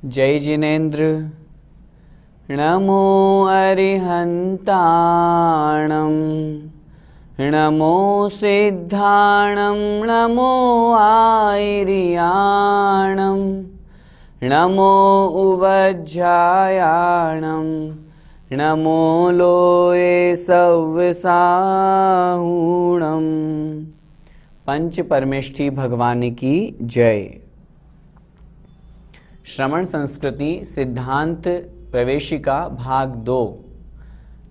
जय जिनेन्द्र। नमो अरिहन्ताणं नमो सिद्धाणं नमो आयर्याणं नमो उवज्जायाणं नमो लोये सव्यसाहूणं। पंच परमेष्ठी भगवान की जय। श्रमण संस्कृति सिद्धांत प्रवेशिका भाग 2।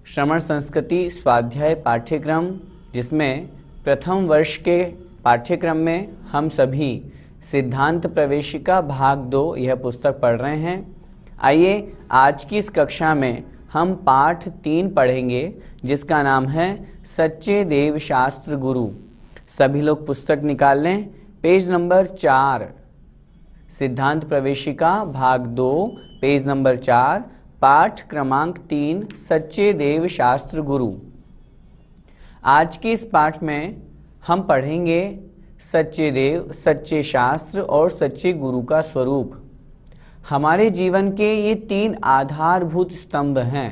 श्रमण संस्कृति स्वाध्याय पाठ्यक्रम, जिसमें प्रथम वर्ष के पाठ्यक्रम में हम सभी सिद्धांत प्रवेशिका भाग 2 यह पुस्तक पढ़ रहे हैं। आइए आज की इस कक्षा में हम पाठ 3 पढ़ेंगे, जिसका नाम है सच्चे देव शास्त्र गुरु। सभी लोग पुस्तक निकाल लें, पेज नंबर 4, सिद्धांत प्रवेशिका भाग 2, पेज नंबर 4, पाठ क्रमांक 3, सच्चे देव शास्त्र गुरु। आज के इस पाठ में हम पढ़ेंगे सच्चे देव, सच्चे शास्त्र और सच्चे गुरु का स्वरूप। हमारे जीवन के ये 3 आधारभूत स्तंभ हैं।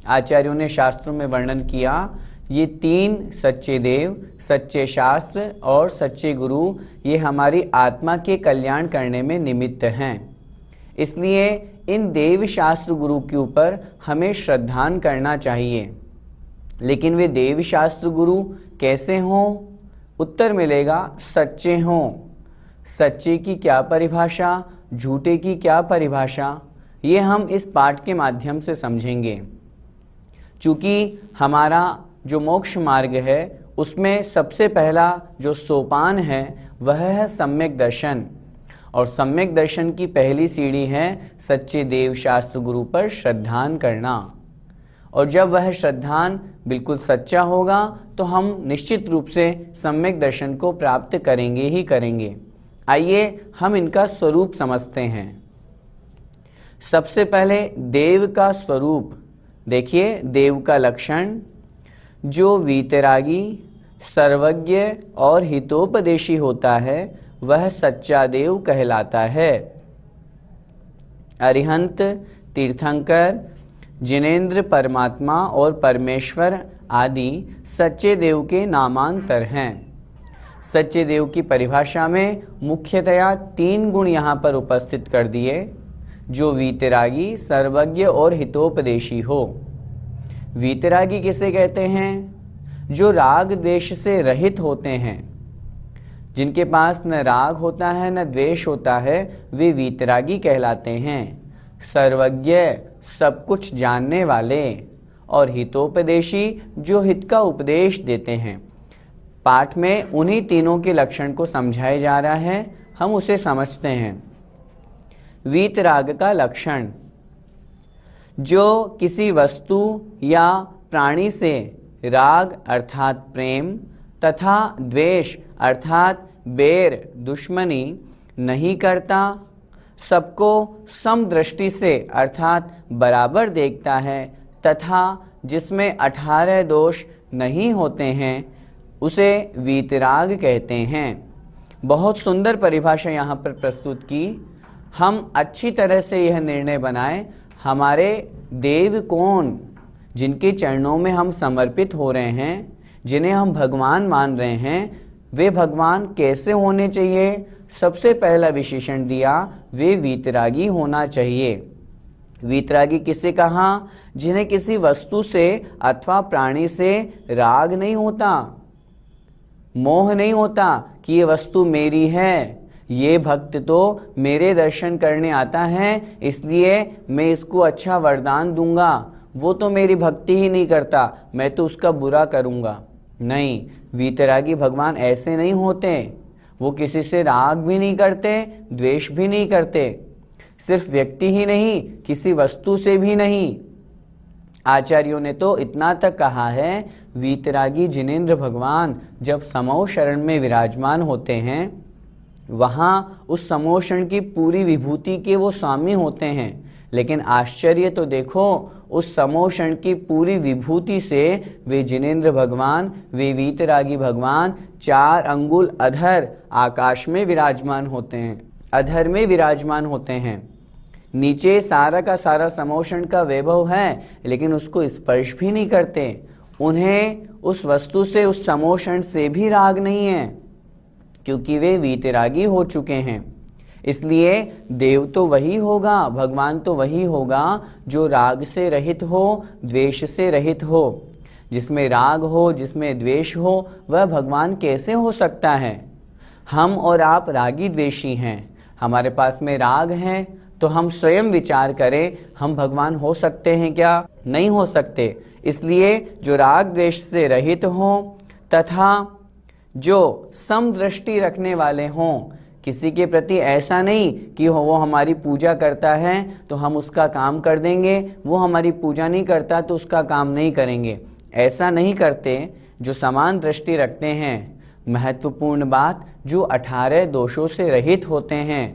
आचार्यों ने शास्त्रों में वर्णन किया, ये 3 सच्चे देव, सच्चे शास्त्र और सच्चे गुरु, ये हमारी आत्मा के कल्याण करने में निमित्त हैं। इसलिए इन देव शास्त्र गुरु के ऊपर हमें श्रद्धान करना चाहिए। लेकिन वे देव शास्त्र गुरु कैसे हों? उत्तर मिलेगा, सच्चे हों। सच्चे की क्या परिभाषा, झूठे की क्या परिभाषा, ये हम इस पाठ के माध्यम से समझेंगे। चूँकि हमारा जो मोक्ष मार्ग है उसमें सबसे पहला जो सोपान है वह है सम्यक दर्शन, और सम्यक दर्शन की पहली सीढ़ी है सच्चे देव शास्त्र गुरु पर श्रद्धान करना। और जब वह श्रद्धान बिल्कुल सच्चा होगा तो हम निश्चित रूप से सम्यक दर्शन को प्राप्त करेंगे ही करेंगे। आइए हम इनका स्वरूप समझते हैं। सबसे पहले देव का स्वरूप देखिए। देव का लक्षण, जो वीतरागी, सर्वज्ञ और हितोपदेशी होता है वह सच्चा देव कहलाता है। अरिहंत, तीर्थंकर, जिनेन्द्र परमात्मा और परमेश्वर आदि सच्चे देव के नामांतर हैं। सच्चे देव की परिभाषा में मुख्यतया 3 गुण यहाँ पर उपस्थित कर दिए, जो वीतरागी, सर्वज्ञ और हितोपदेशी हो। वीतरागी किसे कहते हैं? जो राग द्वेष से रहित होते हैं, जिनके पास न राग होता है न द्वेष होता है, वे वीतरागी कहलाते हैं। सर्वज्ञ, सब कुछ जानने वाले, और हितोपदेशी, जो हित का उपदेश देते हैं। पाठ में उन्हीं तीनों के लक्षण को समझाया जा रहा है, हम उसे समझते हैं। वीतराग का लक्षण, जो किसी वस्तु या प्राणी से राग अर्थात प्रेम तथा द्वेष अर्थात बैर, दुश्मनी नहीं करता, सबको समदृष्टि से अर्थात बराबर देखता है, तथा जिसमें 18 दोष नहीं होते हैं, उसे वीतराग कहते हैं। बहुत सुंदर परिभाषा यहाँ पर प्रस्तुत की। हम अच्छी तरह से यह निर्णय बनाएं, हमारे देव कौन, जिनके चरणों में हम समर्पित हो रहे हैं, जिन्हें हम भगवान मान रहे हैं, वे भगवान कैसे होने चाहिए? सबसे पहला विशेषण दिया, वे वीतरागी होना चाहिए। वीतरागी किसे कहा? जिन्हें किसी वस्तु से अथवा प्राणी से राग नहीं होता, मोह नहीं होता कि ये वस्तु मेरी है, ये भक्त तो मेरे दर्शन करने आता है, इसलिए मैं इसको अच्छा वरदान दूंगा, वो तो मेरी भक्ति ही नहीं करता, मैं तो उसका बुरा करूंगा। नहीं, वीतरागी भगवान ऐसे नहीं होते। वो किसी से राग भी नहीं करते, द्वेष भी नहीं करते। सिर्फ व्यक्ति ही नहीं, किसी वस्तु से भी नहीं। आचार्यों ने तो इतना तक कहा है, वीतरागी जिनेंद्र भगवान जब समो शरण में विराजमान होते हैं, वहाँ उस समो शरण की पूरी विभूति के वो स्वामी होते हैं। लेकिन आश्चर्य तो देखो, उस समो शरण की पूरी विभूति से वे जिनेंद्र भगवान, वे वीतरागी भगवान 4 अंगुल अधर आकाश में विराजमान होते हैं, अधर में विराजमान होते हैं। नीचे सारा का सारा समोषण का वैभव है, लेकिन उसको स्पर्श भी नहीं करते। उन्हें उस वस्तु से, उस समोषण से भी राग नहीं है, क्योंकि वे वीतरागी हो चुके हैं। इसलिए देव तो वही होगा, भगवान तो वही होगा जो राग से रहित हो, द्वेष से रहित हो। जिसमें राग हो, जिसमें द्वेष हो, वह भगवान कैसे हो सकता है? हम और आप रागी द्वेषी हैं। हमारे पास में राग है, तो हम स्वयं विचार करें, हम भगवान हो सकते हैं क्या? नहीं हो सकते। इसलिए जो राग द्वेष से रहित हों तथा जो समदृष्टि रखने वाले हों, किसी के प्रति ऐसा नहीं कि वो हमारी पूजा करता है तो हम उसका काम कर देंगे, वो हमारी पूजा नहीं करता तो उसका काम नहीं करेंगे, ऐसा नहीं करते। जो समान दृष्टि रखते हैं। महत्वपूर्ण बात, जो 18 दोषों से रहित होते हैं,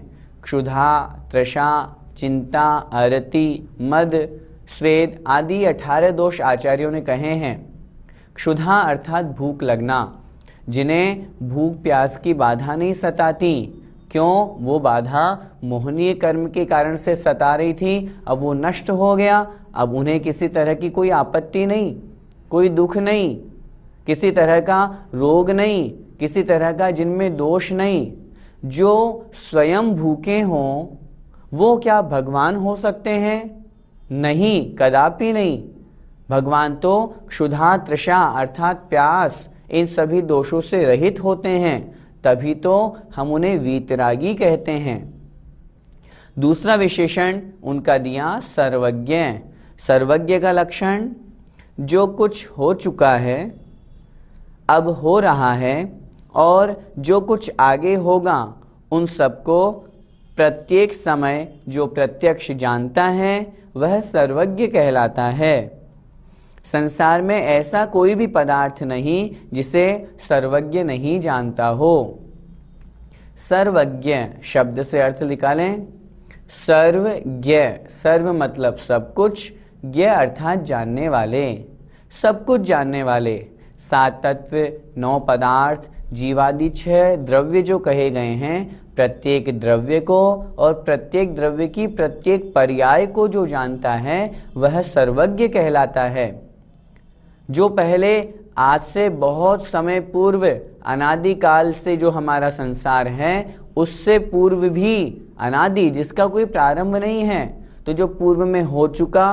क्षुधा, तृषा, चिंता, अरति, मद, स्वेद आदि 18 दोष आचार्यों ने कहे हैं। क्षुधा अर्थात भूख लगना, जिन्हें भूख प्यास की बाधा नहीं सताती। क्यों? वो बाधा मोहनीय कर्म के कारण से सता रही थी, अब वो नष्ट हो गया। अब उन्हें किसी तरह की कोई आपत्ति नहीं, कोई दुख नहीं, किसी तरह का रोग नहीं, किसी तरह का जिनमें दोष नहीं। जो स्वयं भूखे हों, वो क्या भगवान हो सकते हैं? नहीं, कदापि नहीं। भगवान तो क्षुधा, तृषा अर्थात प्यास, इन सभी दोषों से रहित होते हैं, तभी तो हम उन्हें वीतरागी कहते हैं। दूसरा विशेषण उनका दिया सर्वज्ञ। सर्वज्ञ का लक्षण, जो कुछ हो चुका है, अब हो रहा है और जो कुछ आगे होगा, उन सबको प्रत्येक समय जो प्रत्यक्ष जानता है, वह सर्वज्ञ कहलाता है। संसार में ऐसा कोई भी पदार्थ नहीं जिसे सर्वज्ञ नहीं जानता हो। सर्वज्ञ शब्द से अर्थ निकालें। सर्वज्ञ, सर्व मतलब सब कुछ, ज्ञ अर्थात जानने वाले, सब कुछ जानने वाले। 7 तत्व, 9 पदार्थ, जीवादि 6 द्रव्य जो कहे गए हैं, प्रत्येक द्रव्य को और प्रत्येक द्रव्य की प्रत्येक पर्याय को जो जानता है, वह सर्वज्ञ कहलाता है। जो पहले आज से बहुत समय पूर्व, अनादि काल से जो हमारा संसार है, उससे पूर्व भी अनादि, जिसका कोई प्रारंभ नहीं है, तो जो पूर्व में हो चुका,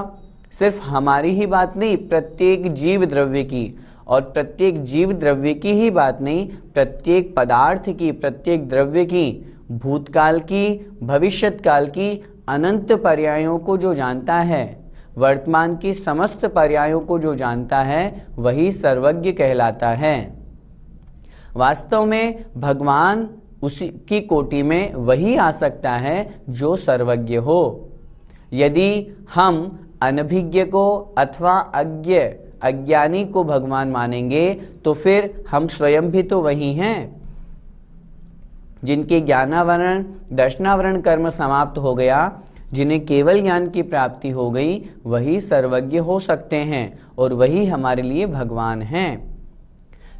सिर्फ हमारी ही बात नहीं, प्रत्येक जीव द्रव्य की, और प्रत्येक जीव द्रव्य की ही बात नहीं, प्रत्येक पदार्थ की, प्रत्येक द्रव्य की, भूतकाल की, भविष्यत काल की अनंत पर्यायों को जो जानता है, वर्तमान की समस्त पर्यायों को जो जानता है, वही सर्वज्ञ कहलाता है। वास्तव में भगवान उसी की कोटि में वही आ सकता है जो सर्वज्ञ हो। यदि हम अनभिज्ञ को अथवा अज्ञ, अज्ञानी को भगवान मानेंगे, तो फिर हम स्वयं भी तो वही हैं। जिनके ज्ञानावरण, दर्शनावरण कर्म समाप्त हो गया, जिन्हें केवल ज्ञान की प्राप्ति हो गई, वही सर्वज्ञ हो सकते हैं और वही हमारे लिए भगवान हैं।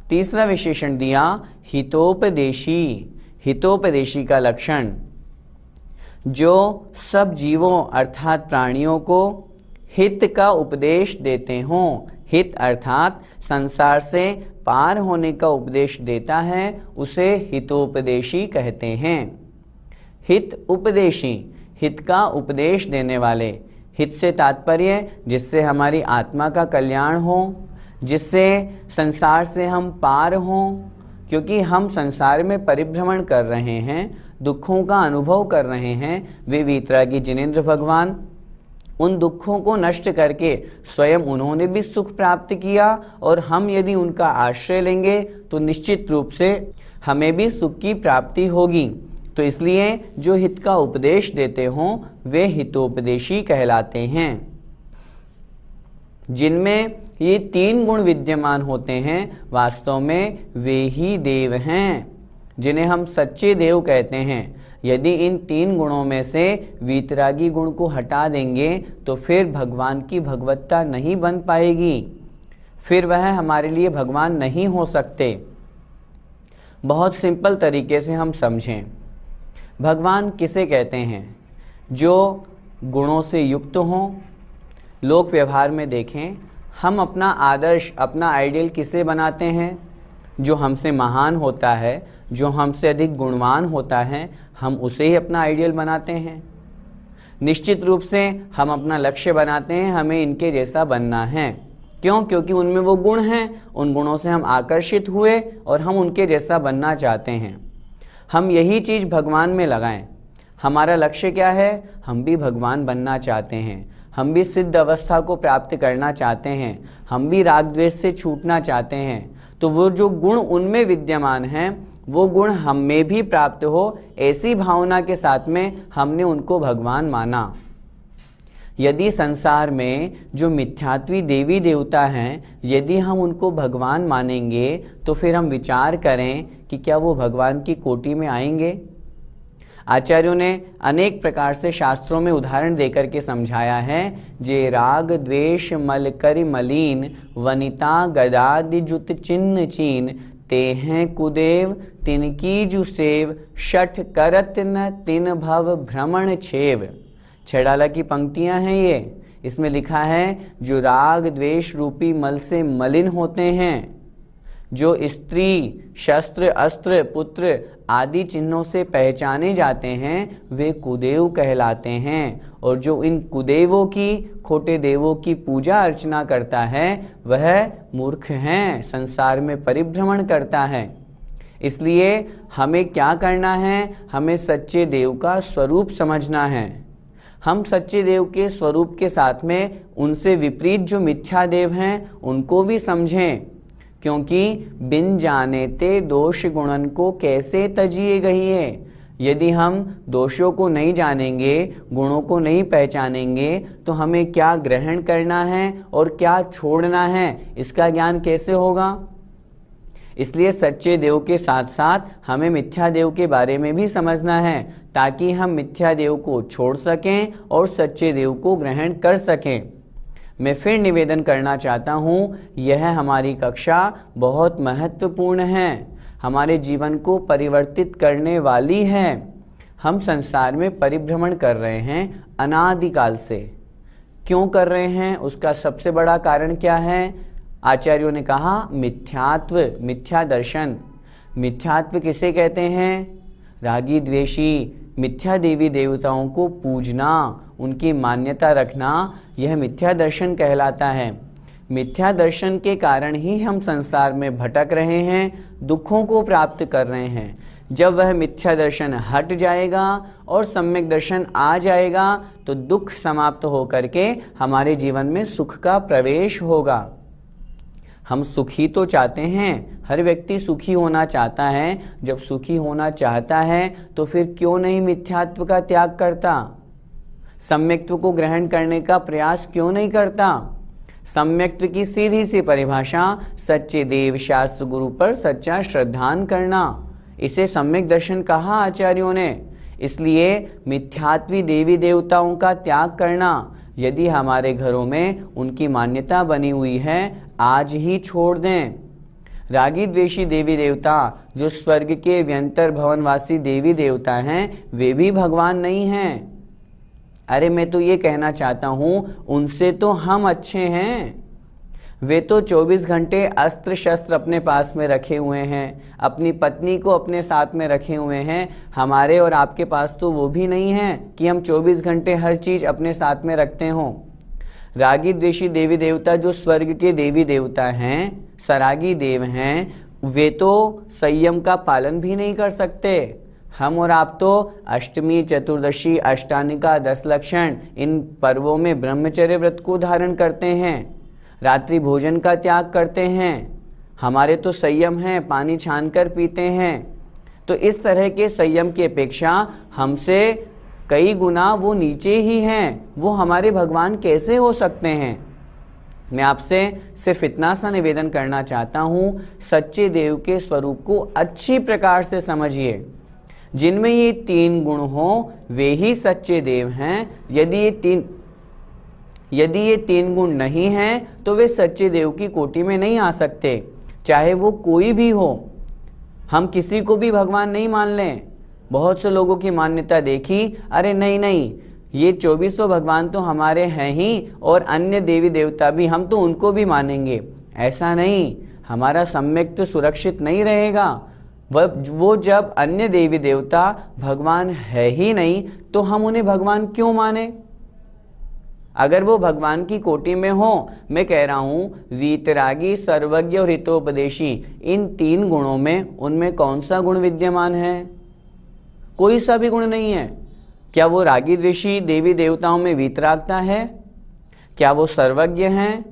तीसरा विशेषण दिया हितोपदेशी। हितोपदेशी का लक्षण, जो सब जीवों अर्थात प्राणियों को हित का उपदेश देते हों। हित अर्थात संसार से पार होने का उपदेश देता है, उसे हितोपदेशी कहते हैं। हित उपदेशी, हित का उपदेश देने वाले। हित से तात्पर्य जिससे हमारी आत्मा का कल्याण हो, जिससे संसार से हम पार हों, क्योंकि हम संसार में परिभ्रमण कर रहे हैं, दुखों का अनुभव कर रहे हैं। वे वीतरागी जिनेंद्र भगवान उन दुखों को नष्ट करके स्वयं उन्होंने भी सुख प्राप्त किया, और हम यदि उनका आश्रय लेंगे तो निश्चित रूप से हमें भी सुख की प्राप्ति होगी। तो इसलिए जो हित का उपदेश देते हों वे हितोपदेशी कहलाते हैं। जिनमें ये 3 गुण विद्यमान होते हैं वास्तव में वे ही देव हैं, जिन्हें हम सच्चे देव कहते हैं। यदि इन 3 गुणों में से वीतरागी गुण को हटा देंगे तो फिर भगवान की भगवत्ता नहीं बन पाएगी, फिर वह हमारे लिए भगवान नहीं हो सकते। बहुत सिंपल तरीके से हम समझें, भगवान किसे कहते हैं? जो गुणों से युक्त हों। लोक व्यवहार में देखें, हम अपना आदर्श, अपना आइडियल किसे बनाते हैं? जो हमसे महान होता है, जो हमसे अधिक गुणवान होता है, हम उसे ही अपना आइडियल बनाते हैं। निश्चित रूप से हम अपना लक्ष्य बनाते हैं, हमें इनके जैसा बनना है। क्यों? क्योंकि उनमें वो गुण हैं, उन गुणों से हम आकर्षित हुए और हम उनके जैसा बनना चाहते हैं। हम यही चीज़ भगवान में लगाएं। हमारा लक्ष्य क्या है? हम भी भगवान बनना चाहते हैं, हम भी सिद्ध अवस्था को प्राप्त करना चाहते हैं, हम भी राग द्वेष से छूटना चाहते हैं। तो वो जो गुण उनमें विद्यमान हैं वो गुण हम में भी प्राप्त हो, ऐसी भावना के साथ में हमने उनको भगवान माना। यदि संसार में जो मिथ्यात्वी देवी देवता हैं, यदि हम उनको भगवान मानेंगे तो फिर हम विचार करें कि क्या वो भगवान की कोटि में आएंगे? आचार्यों ने अनेक प्रकार से शास्त्रों में उदाहरण देकर के समझाया है। जे राग द्वेष मल कर मलीन, वनिता गदादि जुत चिन्ह चीन, ते हैं कुदेव तिनकी जुसेव, शठ करत न तिन भव भ्रमण छेव। छेड़ाला की पंक्तियां हैं ये। इसमें लिखा है जो राग द्वेष रूपी मल से मलिन होते हैं, जो स्त्री, शस्त्र, अस्त्र, पुत्र आदि चिन्हों से पहचाने जाते हैं, वे कुदेव कहलाते हैं। और जो इन कुदेवों की, खोटे देवों की पूजा अर्चना करता है वह मूर्ख है, संसार में परिभ्रमण करता है। इसलिए हमें क्या करना है? हमें सच्चे देव का स्वरूप समझना है। हम सच्चे देव के स्वरूप के साथ में उनसे विपरीत जो मिथ्या देव हैं उनको भी समझें, क्योंकि बिन जाने ते दोष गुणन को कैसे तजिए गहिए। यदि हम दोषों को नहीं जानेंगे, गुणों को नहीं पहचानेंगे, तो हमें क्या ग्रहण करना है और क्या छोड़ना है इसका ज्ञान कैसे होगा? इसलिए सच्चे देव के साथ साथ हमें मिथ्या देव के बारे में भी समझना है, ताकि हम मिथ्या देव को छोड़ सकें और सच्चे देव को ग्रहण कर सकें। मैं फिर निवेदन करना चाहता हूँ, यह हमारी कक्षा बहुत महत्वपूर्ण है, हमारे जीवन को परिवर्तित करने वाली है। हम संसार में परिभ्रमण कर रहे हैं अनादिकाल से। क्यों कर रहे हैं? उसका सबसे बड़ा कारण क्या है? आचार्यों ने कहा मिथ्यात्व, मिथ्या दर्शन। मिथ्यात्व किसे कहते हैं? रागी द्वेषी, मिथ्या देवी देवताओं को पूजना, उनकी मान्यता रखना, यह मिथ्या दर्शन कहलाता है। मिथ्या दर्शन के कारण ही हम संसार में भटक रहे हैं, दुखों को प्राप्त कर रहे हैं। जब वह मिथ्या दर्शन हट जाएगा और सम्यक दर्शन आ जाएगा तो दुख समाप्त होकर के हमारे जीवन में सुख का प्रवेश होगा। हम सुखी तो चाहते हैं, हर व्यक्ति सुखी होना चाहता है। जब सुखी होना चाहता है तो फिर क्यों नहीं मिथ्यात्व का त्याग करता? सम्यक्त्व को ग्रहण करने का प्रयास क्यों नहीं करता? सम्यक्त्व की सीधी सी परिभाषा सच्चे देव शास्त्र गुरु पर सच्चा श्रद्धान करना, इसे सम्यक दर्शन कहा आचार्यों ने। इसलिए मिथ्यात्वी देवी देवताओं का त्याग करना, यदि हमारे घरों में उनकी मान्यता बनी हुई है, आज ही छोड़ दें। रागी द्वेषी देवी देवता जो स्वर्ग के व्यंतर भवनवासी देवी देवता हैं, वे भी भगवान नहीं हैं। अरे मैं तो ये कहना चाहता हूँ, उनसे तो हम अच्छे हैं। वे तो 24 घंटे अस्त्र शस्त्र अपने पास में रखे हुए हैं, अपनी पत्नी को अपने साथ में रखे हुए हैं। हमारे और आपके पास तो वो भी नहीं है कि हम 24 घंटे हर चीज़ अपने साथ में रखते हों। रागी द्वेषी देवी देवता जो स्वर्ग के देवी देवता हैं, सरागी देव हैं, वे तो संयम का पालन भी नहीं कर सकते। हम और आप तो अष्टमी, चतुर्दशी, अष्टानिका, 10 लक्षण इन पर्वों में ब्रह्मचर्य व्रत को धारण करते हैं, रात्रि भोजन का त्याग करते हैं, हमारे तो संयम है, पानी छानकर पीते हैं। तो इस तरह के संयम की अपेक्षा हमसे कई गुना वो नीचे ही हैं, वो हमारे भगवान कैसे हो सकते हैं? मैं आपसे सिर्फ इतना सा निवेदन करना चाहता हूँ, सच्चे देव के स्वरूप को अच्छी प्रकार से समझिए। जिनमें ये 3 गुण हो वे ही सच्चे देव हैं। यदि ये तीन गुण नहीं हैं तो वे सच्चे देव की कोटि में नहीं आ सकते, चाहे वो कोई भी हो। हम किसी को भी भगवान नहीं मान लें। बहुत से लोगों की मान्यता देखी, अरे नहीं, ये 2400 भगवान तो हमारे हैं ही और अन्य देवी देवता भी, हम तो उनको भी मानेंगे। ऐसा नहीं, हमारा सम्यक तो सुरक्षित नहीं रहेगा। वो जब अन्य देवी देवता भगवान है ही नहीं तो हम उन्हें भगवान क्यों माने? अगर वो भगवान की कोटि में हो, मैं कह रहा हूं वीतरागी, सर्वज्ञ और हितोपदेशी, इन 3 गुणों में उनमें कौन सा गुण विद्यमान है? कोई सा भी गुण नहीं है। क्या वो रागी द्वेषी देवी देवताओं में वीतरागता है? क्या वो सर्वज्ञ हैं?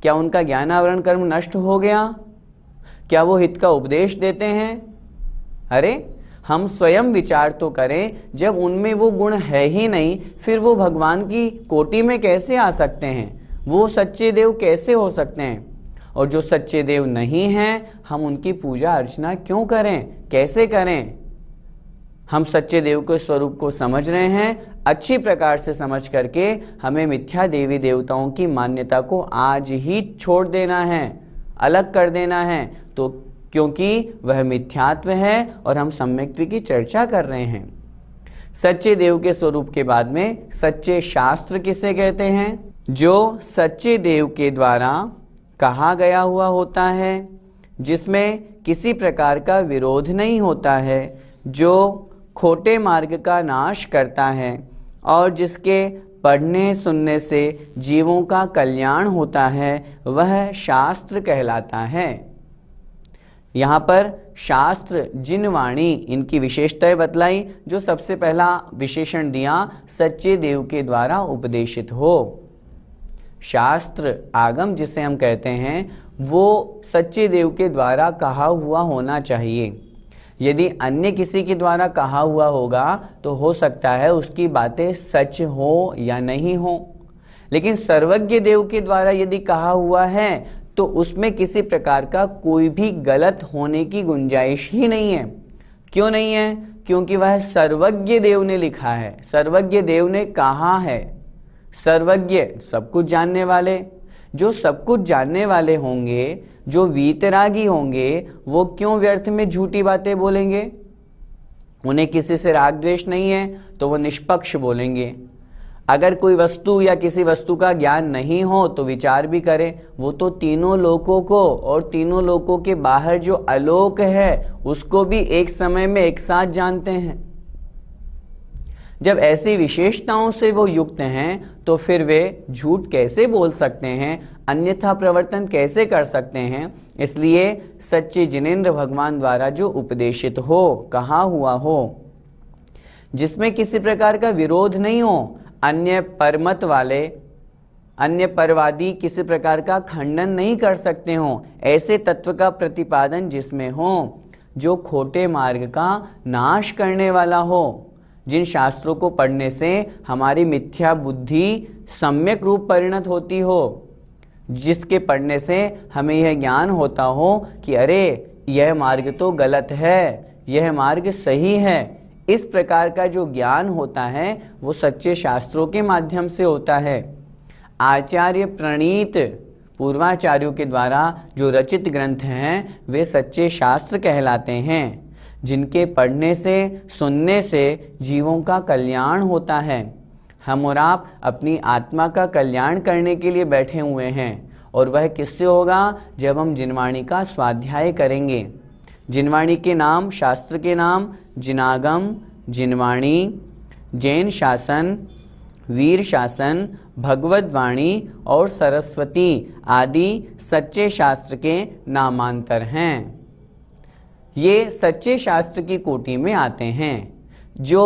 क्या उनका ज्ञानावरण कर्म नष्ट हो गया? क्या वो हित का उपदेश देते हैं? अरे हम स्वयं विचार तो करें, जब उनमें वो गुण है ही नहीं फिर वो भगवान की कोटि में कैसे आ सकते हैं? वो सच्चे देव कैसे हो सकते हैं? और जो सच्चे देव नहीं हैं, हम उनकी पूजा अर्चना क्यों करें, कैसे करें? हम सच्चे देव के स्वरूप को समझ रहे हैं, अच्छी प्रकार से समझ करके हमें मिथ्या देवी देवताओं की मान्यता को आज ही छोड़ देना है, अलग कर देना है। तो क्योंकि वह मिथ्यात्व है और हम सम्यक्त्व की चर्चा कर रहे हैं। सच्चे देव के स्वरूप के बाद में सच्चे शास्त्र किसे कहते हैं? जो सच्चे देव के द्वारा कहा गया हुआ होता है, जिसमें किसी प्रकार का विरोध नहीं होता है, जो खोटे मार्ग का नाश करता है और जिसके पढ़ने सुनने से जीवों का कल्याण होता है, वह शास्त्र कहलाता है। यहाँ पर शास्त्र, जिन वाणी, इनकी विशेषताएं बतलाई। जो सबसे पहला विशेषण दिया, सच्चे देव के द्वारा उपदेशित हो। शास्त्र, आगम जिसे हम कहते हैं, वो सच्चे देव के द्वारा कहा हुआ होना चाहिए। यदि अन्य किसी के द्वारा कहा हुआ होगा तो हो सकता है उसकी बातें सच हो या नहीं हो, लेकिन सर्वज्ञ देव के द्वारा यदि कहा हुआ है तो उसमें किसी प्रकार का कोई भी गलत होने की गुंजाइश ही नहीं है। क्यों नहीं है? क्योंकि वह सर्वज्ञ देव ने लिखा है, सर्वज्ञ देव ने कहा है। सर्वज्ञ, सब कुछ जानने वाले। जो सब कुछ जानने वाले होंगे, जो वीतरागी होंगे, वो क्यों व्यर्थ में झूठी बातें बोलेंगे? उन्हें किसी से राग द्वेष नहीं है तो वो निष्पक्ष बोलेंगे। अगर कोई वस्तु या किसी वस्तु का ज्ञान नहीं हो तो विचार भी करें। वो तो तीनों लोकों को और तीनों लोकों के बाहर जो आलोक है उसको भी एक समय में एक साथ जानते हैं। जब ऐसी विशेषताओं से वो युक्त हैं तो फिर वे झूठ कैसे बोल सकते हैं, अन्यथा प्रवर्तन कैसे कर सकते हैं? इसलिए सच्चे जिनेंद्र भगवान द्वारा जो उपदेशित हो, कहा हुआ हो, जिसमें किसी प्रकार का विरोध नहीं हो, अन्य परमत वाले, अन्य परवादी किसी प्रकार का खंडन नहीं कर सकते हो, ऐसे तत्व का प्रतिपादन जिसमें हो, जो खोटे मार्ग का नाश करने वाला हो, जिन शास्त्रों को पढ़ने से हमारी मिथ्या बुद्धि सम्यक रूप परिणत होती हो, जिसके पढ़ने से हमें यह ज्ञान होता हो कि अरे यह मार्ग तो गलत है, यह मार्ग सही है। इस प्रकार का जो ज्ञान होता है वो सच्चे शास्त्रों के माध्यम से होता है। आचार्य प्रणीत पूर्वाचार्यों के द्वारा जो रचित ग्रंथ हैं वे सच्चे शास्त्र कहलाते हैं, जिनके पढ़ने से, सुनने से जीवों का कल्याण होता है। हम और आप अपनी आत्मा का कल्याण करने के लिए बैठे हुए हैं, और वह किससे होगा? जब हम जिनवाणी का स्वाध्याय करेंगे। जिनवाणी के नाम, शास्त्र के नाम जिनागम, जिनवाणी, जैन शासन, वीर शासन, भगवद वाणी और सरस्वती आदि सच्चे शास्त्र के नामांतर हैं। ये सच्चे शास्त्र की कोटि में आते हैं। जो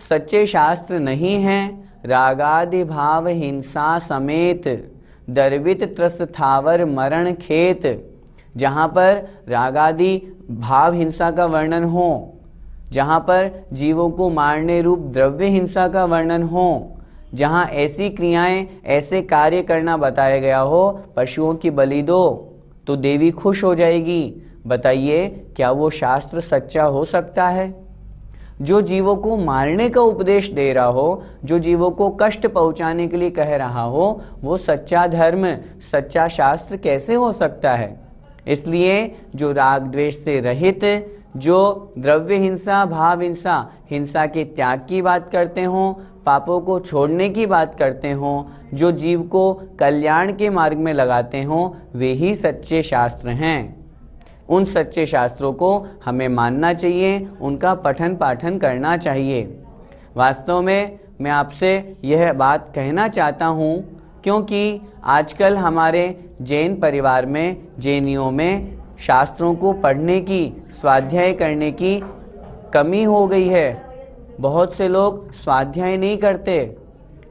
सच्चे शास्त्र नहीं हैं, रागादि भाव हिंसा समेत दर्वित त्रस थावर मरण खेत, जहाँ पर रागादि भाव हिंसा का वर्णन हो, जहाँ पर जीवों को मारने रूप द्रव्य हिंसा का वर्णन हो, जहाँ ऐसी क्रियाएं ऐसे कार्य करना बताया गया हो, पशुओं की बलि दो तो देवी खुश हो जाएगी, बताइए क्या वो शास्त्र सच्चा हो सकता है? जो जीवों को मारने का उपदेश दे रहा हो, जो जीवों को कष्ट पहुंचाने के लिए कह रहा हो, वो सच्चा धर्म, सच्चा शास्त्र कैसे हो सकता है? इसलिए जो राग द्वेष से रहित, जो द्रव्य हिंसा भाव हिंसा, हिंसा के त्याग की बात करते हों, पापों को छोड़ने की बात करते हों, जो जीव को कल्याण के मार्ग में लगाते हों, वे ही सच्चे शास्त्र हैं। उन सच्चे शास्त्रों को हमें मानना चाहिए, उनका पठन पाठन करना चाहिए। वास्तव में मैं आपसे यह बात कहना चाहता हूँ क्योंकि आजकल हमारे जैन परिवार में, जैनियों में शास्त्रों को पढ़ने की, स्वाध्याय करने की कमी हो गई है। बहुत से लोग स्वाध्याय नहीं करते,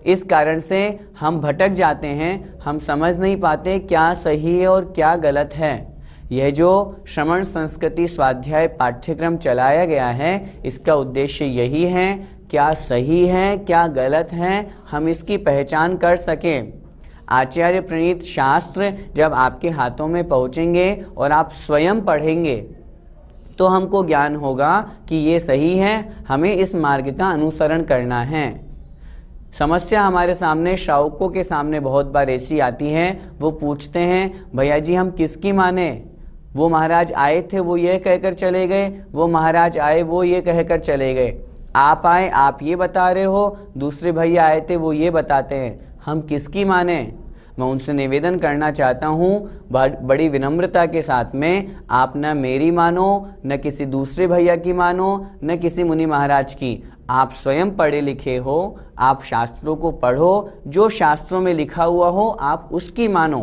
इस कारण से हम भटक जाते हैं, हम समझ नहीं पाते क्या सही है और क्या गलत है। यह जो श्रवण संस्कृति स्वाध्याय पाठ्यक्रम चलाया गया है, इसका उद्देश्य यही है, क्या सही है क्या गलत है हम इसकी पहचान कर सकें। आचार्य प्रणीत शास्त्र जब आपके हाथों में पहुंचेंगे और आप स्वयं पढ़ेंगे तो हमको ज्ञान होगा कि ये सही है, हमें इस मार्ग का अनुसरण करना है। समस्या हमारे सामने, श्रावकों के सामने बहुत बार ऐसी आती है, वो पूछते हैं भैया जी हम किसकी माने? वो महाराज आए थे वो ये कहकर चले गए, वो महाराज आए वो ये कहकर चले गए, आप आए आप ये बता रहे हो, दूसरे भैया आए थे वो ये बताते हैं, हम किसकी माने? मैं उनसे निवेदन करना चाहता हूँ बड़ी विनम्रता के साथ में, आप न मेरी मानो, न किसी दूसरे भैया की मानो, न किसी मुनि महाराज की। आप स्वयं पढ़े लिखे हो, आप शास्त्रों को पढ़ो, जो शास्त्रों में लिखा हुआ हो आप उसकी मानो,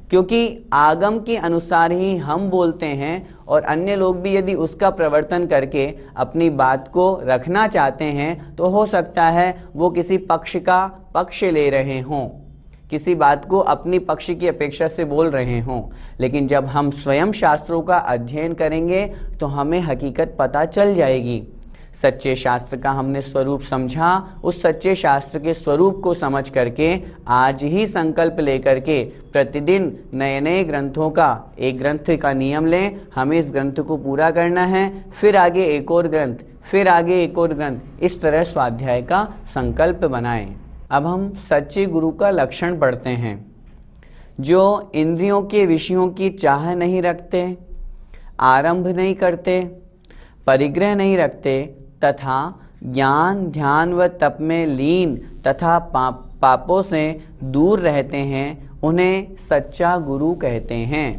क्योंकि आगम के अनुसार ही हम बोलते हैं और अन्य लोग भी यदि उसका प्रवर्तन करके अपनी बात को रखना चाहते हैं तो हो सकता है वो किसी पक्ष का पक्ष ले रहे हों, किसी बात को अपनी पक्ष की अपेक्षा से बोल रहे हों। लेकिन जब हम स्वयं शास्त्रों का अध्ययन करेंगे तो हमें हकीकत पता चल जाएगी। सच्चे शास्त्र का हमने स्वरूप समझा, उस सच्चे शास्त्र के स्वरूप को समझ करके आज ही संकल्प लेकर के प्रतिदिन नए नए ग्रंथों का, एक ग्रंथ का नियम लें, हमें इस ग्रंथ को पूरा करना है, फिर आगे एक और ग्रंथ, फिर आगे एक और ग्रंथ, इस तरह स्वाध्याय का संकल्प बनाएं। अब हम सच्चे गुरु का लक्षण पढ़ते हैं। जो इंद्रियों के विषयों की चाह नहीं रखते, आरंभ नहीं करते, परिग्रह नहीं रखते तथा ज्ञान ध्यान व तप में लीन तथा पापों से दूर रहते हैं, उन्हें सच्चा गुरु कहते हैं।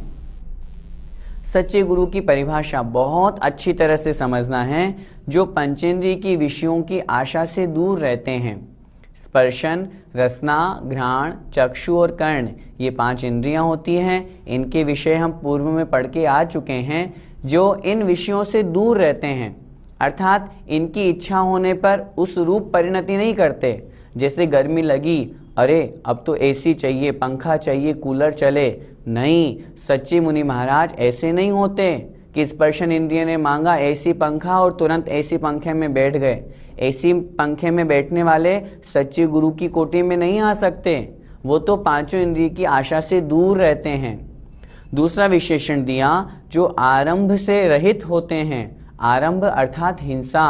सच्चे गुरु की परिभाषा बहुत अच्छी तरह से समझना है। जो पंचेंद्रिय की विषयों की आशा से दूर रहते हैं, स्पर्शन, रसना, घ्राण, चक्षु और कर्ण, ये 5 इंद्रियां होती हैं। इनके विषय हम पूर्व में पढ़ के आ चुके हैं। जो इन विषयों से दूर रहते हैं, अर्थात इनकी इच्छा होने पर उस रूप परिणति नहीं करते। जैसे गर्मी लगी, अरे अब तो एसी चाहिए, पंखा चाहिए, कूलर चले, नहीं, सच्चे मुनि महाराज ऐसे नहीं होते कि स्पर्शन इंद्रिय ने मांगा एसी पंखा और तुरंत एसी पंखे में बैठ गए। एसी पंखे में बैठने वाले सच्चे गुरु की कोटि में नहीं आ सकते, वो तो 5 इंद्रिय की आशा से दूर रहते हैं। दूसरा विशेषण दिया, जो आरंभ से रहित होते हैं। आरंभ अर्थात हिंसा,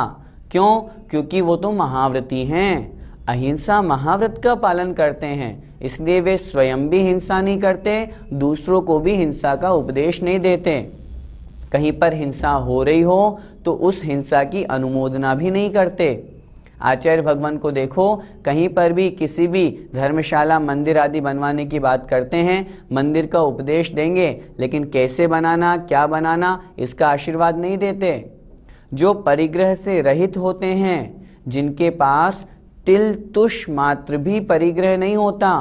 क्यों? क्योंकि वो तो महाव्रती हैं, अहिंसा महाव्रत का पालन करते हैं, इसलिए वे स्वयं भी हिंसा नहीं करते, दूसरों को भी हिंसा का उपदेश नहीं देते। कहीं पर हिंसा हो रही हो तो उस हिंसा की अनुमोदना भी नहीं करते। आचार्य भगवान को देखो, कहीं पर भी किसी भी धर्मशाला मंदिर आदि बनवाने की बात करते हैं, मंदिर का उपदेश देंगे, लेकिन कैसे बनाना, क्या बनाना, इसका आशीर्वाद नहीं देते। जो परिग्रह से रहित होते हैं, जिनके पास तिल तुष मात्र भी परिग्रह नहीं होता।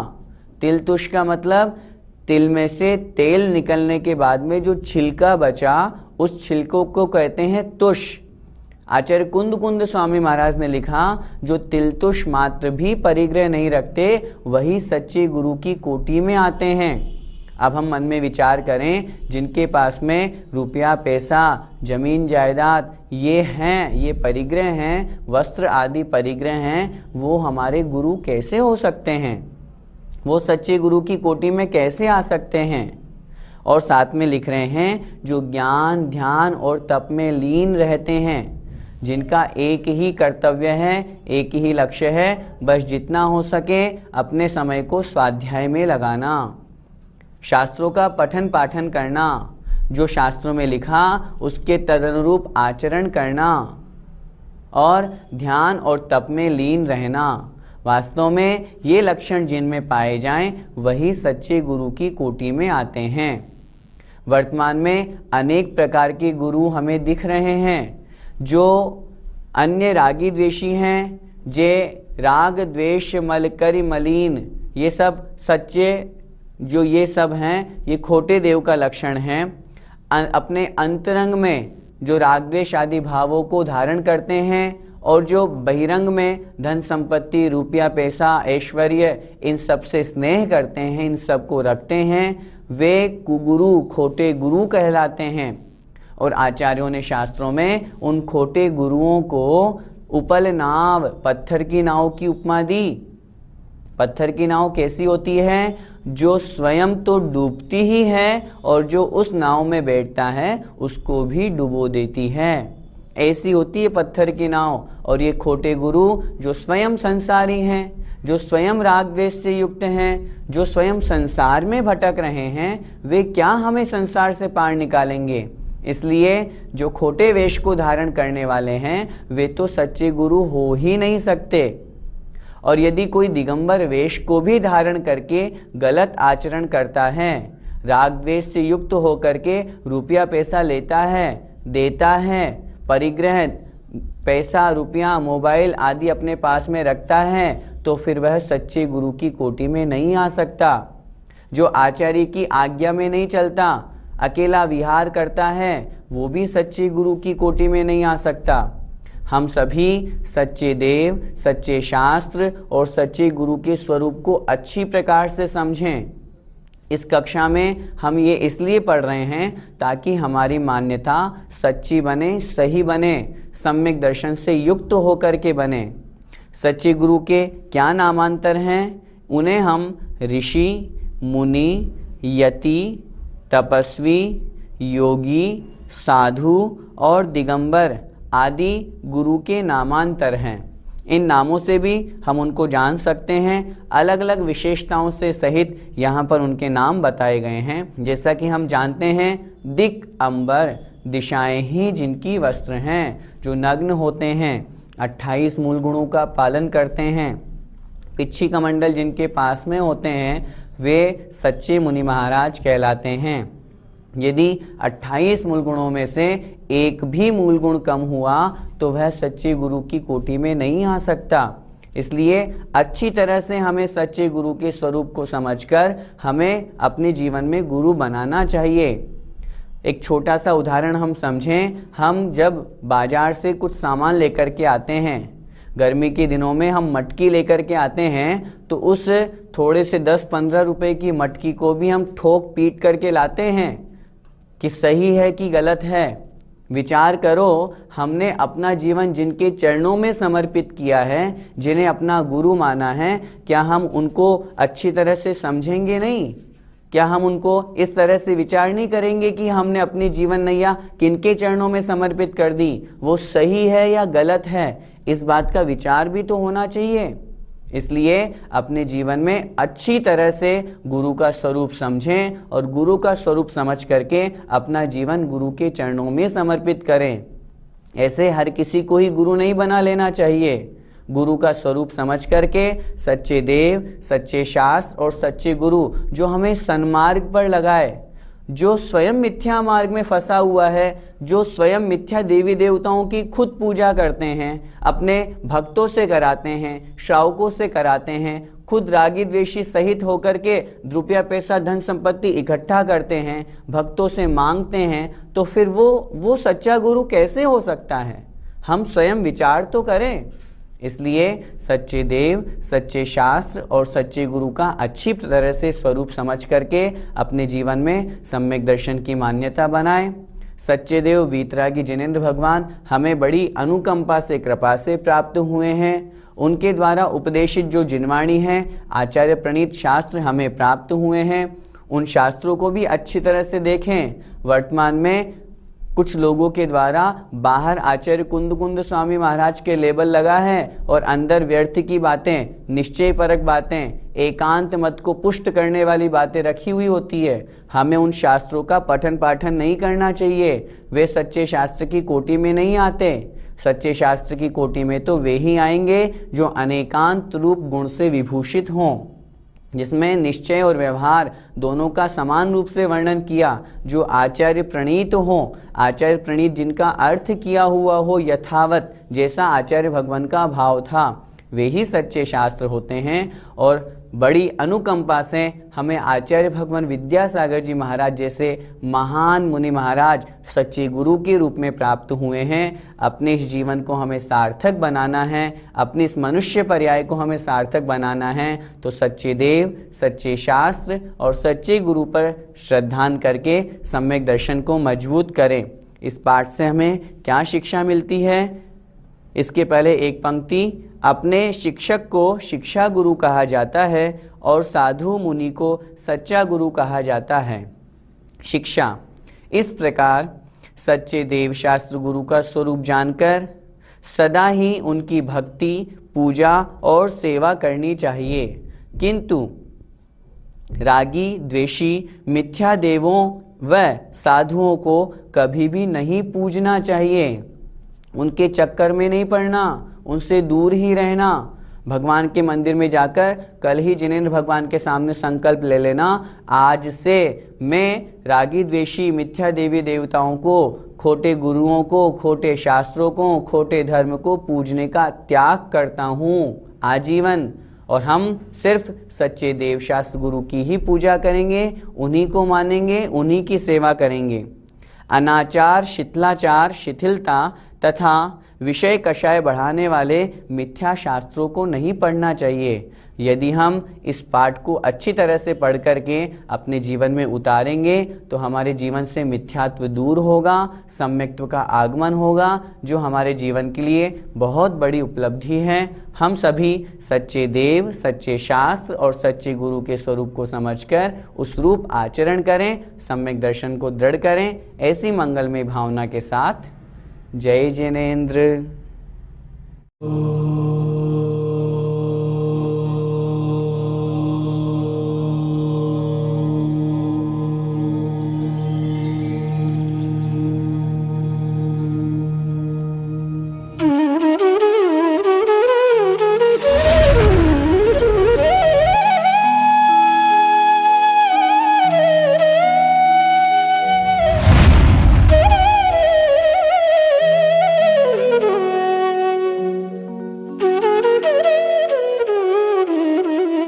तिल तुष का मतलब तिल में से तेल निकलने के बाद में जो छिलका बचा, उस छिलकों को कहते हैं तुष। आचार्य कुंद कुंद स्वामी महाराज ने लिखा, जो तिलतुष मात्र भी परिग्रह नहीं रखते वही सच्चे गुरु की कोटि में आते हैं। अब हम मन में विचार करें, जिनके पास में रुपया पैसा जमीन जायदाद ये हैं, ये परिग्रह हैं, वस्त्र आदि परिग्रह हैं, वो हमारे गुरु कैसे हो सकते हैं? वो सच्चे गुरु की कोटि में कैसे आ सकते हैं? और साथ में लिख रहे हैं, जो ज्ञान ध्यान और तप में लीन रहते हैं, जिनका एक ही कर्तव्य है, एक ही लक्ष्य है, बस जितना हो सके अपने समय को स्वाध्याय में लगाना, शास्त्रों का पठन पाठन करना, जो शास्त्रों में लिखा उसके तदनुरूप आचरण करना और ध्यान और तप में लीन रहना। वास्तव में ये लक्षण जिनमें पाए जाएं वही सच्चे गुरु की कोटि में आते हैं। वर्तमान में अनेक प्रकार के गुरु हमें दिख रहे हैं, जो अन्य रागी द्वेषी हैं, जे राग द्वेष मल करि मलीन, ये सब सच्चे जो ये सब हैं ये खोटे देव का लक्षण है। अपने अंतरंग में जो राग द्वेष आदि भावों को धारण करते हैं और जो बहिरंग में धन संपत्ति रुपया पैसा ऐश्वर्य इन सब से स्नेह करते हैं, इन सब को रखते हैं, वे कुगुरु खोटे गुरु कहलाते हैं। और आचार्यों ने शास्त्रों में उन खोटे गुरुओं को उपल नाव, पत्थर की नाव की उपमा दी। पत्थर की नाव कैसी होती है? जो स्वयं तो डूबती ही है और जो उस नाव में बैठता है उसको भी डुबो देती है। ऐसी होती है पत्थर की नाव। और ये खोटे गुरु जो स्वयं संसारी हैं, जो स्वयं राग द्वेष से युक्त हैं, जो स्वयं संसार में भटक रहे हैं, वे क्या हमें संसार से पार निकालेंगे? इसलिए जो खोटे वेश को धारण करने वाले हैं वे तो सच्चे गुरु हो ही नहीं सकते। और यदि कोई दिगंबर वेश को भी धारण करके गलत आचरण करता है, राग द्वेष से युक्त होकर के रुपया पैसा लेता है, देता है, परिग्रह पैसा रुपया मोबाइल आदि अपने पास में रखता है, तो फिर वह सच्चे गुरु की कोटि में नहीं आ सकता। जो आचार्य की आज्ञा में नहीं चलता, अकेला विहार करता है, वो भी सच्चे गुरु की कोटि में नहीं आ सकता। हम सभी सच्चे देव, सच्चे शास्त्र और सच्चे गुरु के स्वरूप को अच्छी प्रकार से समझें। इस कक्षा में हम ये इसलिए पढ़ रहे हैं ताकि हमारी मान्यता सच्ची बने, सही बने, सम्यक दर्शन से युक्त होकर के बने। सच्चे गुरु के क्या नामांतर हैं? उन्हें हम ऋषि, मुनि, यति, तपस्वी, योगी, साधु और दिगंबर आदि गुरु के नामांतर हैं। इन नामों से भी हम उनको जान सकते हैं। अलग अलग विशेषताओं से सहित यहाँ पर उनके नाम बताए गए हैं। जैसा कि हम जानते हैं, दिक अंबर दिशाएं ही जिनकी वस्त्र हैं, जो नग्न होते हैं, 28 मूल गुणों का पालन करते हैं, पिच्छी कमंडल जिनके पास में होते हैं, वे सच्चे मुनि महाराज कहलाते हैं। यदि 28 मूल गुणों में से एक भी मूल गुण कम हुआ तो वह सच्चे गुरु की कोटि में नहीं आ सकता। इसलिए अच्छी तरह से हमें सच्चे गुरु के स्वरूप को समझकर हमें अपने जीवन में गुरु बनाना चाहिए। एक छोटा सा उदाहरण हम समझें। हम जब बाजार से कुछ सामान लेकर के आते हैं, गर्मी के दिनों में हम मटकी लेकर के आते हैं, तो उस थोड़े से 10-15 रुपए की मटकी को भी हम ठोक पीट करके लाते हैं कि सही है कि गलत है। विचार करो, हमने अपना जीवन जिनके चरणों में समर्पित किया है, जिन्हें अपना गुरु माना है, क्या हम उनको अच्छी तरह से समझेंगे नहीं? क्या हम उनको इस तरह से विचार नहीं करेंगे कि हमने अपनी जीवन नैया किनके चरणों में समर्पित कर दी, वो सही है या गलत है? इस बात का विचार भी तो होना चाहिए। इसलिए अपने जीवन में अच्छी तरह से गुरु का स्वरूप समझें और गुरु का स्वरूप समझ करके अपना जीवन गुरु के चरणों में समर्पित करें। ऐसे हर किसी को ही गुरु नहीं बना लेना चाहिए। गुरु का स्वरूप समझ करके सच्चे देव, सच्चे शास्त्र और सच्चे गुरु जो हमें सन्मार्ग पर लगाए, जो स्वयं मिथ्या मार्ग में फंसा हुआ है, जो स्वयं मिथ्या देवी देवताओं की खुद पूजा करते हैं, अपने भक्तों से कराते हैं, श्रावकों से कराते हैं, खुद रागी द्वेषी सहित होकर के रुपया पैसा धन संपत्ति इकट्ठा करते हैं, भक्तों से मांगते हैं, तो फिर वो सच्चा गुरु कैसे हो सकता है? हम स्वयं विचार तो करें। इसलिए सच्चे देव, सच्चे शास्त्र और सच्चे गुरु का अच्छी तरह से स्वरूप समझ करके अपने जीवन में सम्यक दर्शन की मान्यता बनाएं। सच्चे देव वीतरागी जिनेंद्र भगवान हमें बड़ी अनुकंपा से, कृपा से प्राप्त हुए हैं। उनके द्वारा उपदेशित जो जिनवाणी है, आचार्य प्रणीत शास्त्र हमें प्राप्त हुए हैं। उन शास्त्रों को भी अच्छी तरह से देखें। वर्तमान में कुछ लोगों के द्वारा बाहर आचार्य कुंद स्वामी महाराज के लेबल लगा है और अंदर व्यर्थ की बातें, निश्चय परक बातें, एकांत मत को पुष्ट करने वाली बातें रखी हुई होती है। हमें उन शास्त्रों का पठन पाठन नहीं करना चाहिए। वे सच्चे शास्त्र की कोटि में नहीं आते। सच्चे शास्त्र की कोटि में तो वे ही आएंगे जो अनेकांत रूप गुण से विभूषित हों, जिसमें निश्चय और व्यवहार दोनों का समान रूप से वर्णन किया, जो आचार्य प्रणीत हो। आचार्य प्रणीत जिनका अर्थ किया हुआ हो यथावत, जैसा आचार्य भगवान का भाव था, वे ही सच्चे शास्त्र होते हैं। और बड़ी अनुकंपा से हमें आचार्य भगवान विद्यासागर जी महाराज जैसे महान मुनि महाराज सच्चे गुरु के रूप में प्राप्त हुए हैं। अपने इस जीवन को हमें सार्थक बनाना है, अपनी इस मनुष्य पर्याय को हमें सार्थक बनाना है, तो सच्चे देव, सच्चे शास्त्र और सच्चे गुरु पर श्रद्धान करके सम्यक दर्शन को मजबूत करें। इस पाठ से हमें क्या शिक्षा मिलती है? इसके पहले एक पंक्ति, अपने शिक्षक को शिक्षा गुरु कहा जाता है और साधु मुनि को सच्चा गुरु कहा जाता है। शिक्षा, इस प्रकार सच्चे देव शास्त्र गुरु का स्वरूप जानकर सदा ही उनकी भक्ति, पूजा और सेवा करनी चाहिए। किंतु रागी, द्वेषी, मिथ्या देवों व साधुओं को कभी भी नहीं पूजना चाहिए। उनके चक्कर में नहीं पड़ना, उनसे दूर ही रहना। भगवान के मंदिर में जाकर कल ही जिनेंद्र भगवान के सामने संकल्प ले लेना, आज से मैं रागी द्वेषी मिथ्या देवी देवताओं को, खोटे गुरुओं को, खोटे शास्त्रों को, खोटे धर्म को पूजने का त्याग करता हूँ आजीवन। और हम सिर्फ सच्चे देव शास्त्र गुरु की ही पूजा करेंगे, उन्हीं को मानेंगे, उन्हीं की सेवा करेंगे। अनाचार, शिथिलाचार, शिथिलता तथा विषय कषाय बढ़ाने वाले मिथ्या शास्त्रों को नहीं पढ़ना चाहिए। यदि हम इस पाठ को अच्छी तरह से पढ़ करके अपने जीवन में उतारेंगे तो हमारे जीवन से मिथ्यात्व दूर होगा, सम्यक्त्व का आगमन होगा, जो हमारे जीवन के लिए बहुत बड़ी उपलब्धि है। हम सभी सच्चे देव, सच्चे शास्त्र और सच्चे गुरु के स्वरूप को समझकर उस रूप आचरण करें, सम्यक दर्शन को दृढ़ करें। ऐसी मंगलमय भावना के साथ जय जिनेंद्र।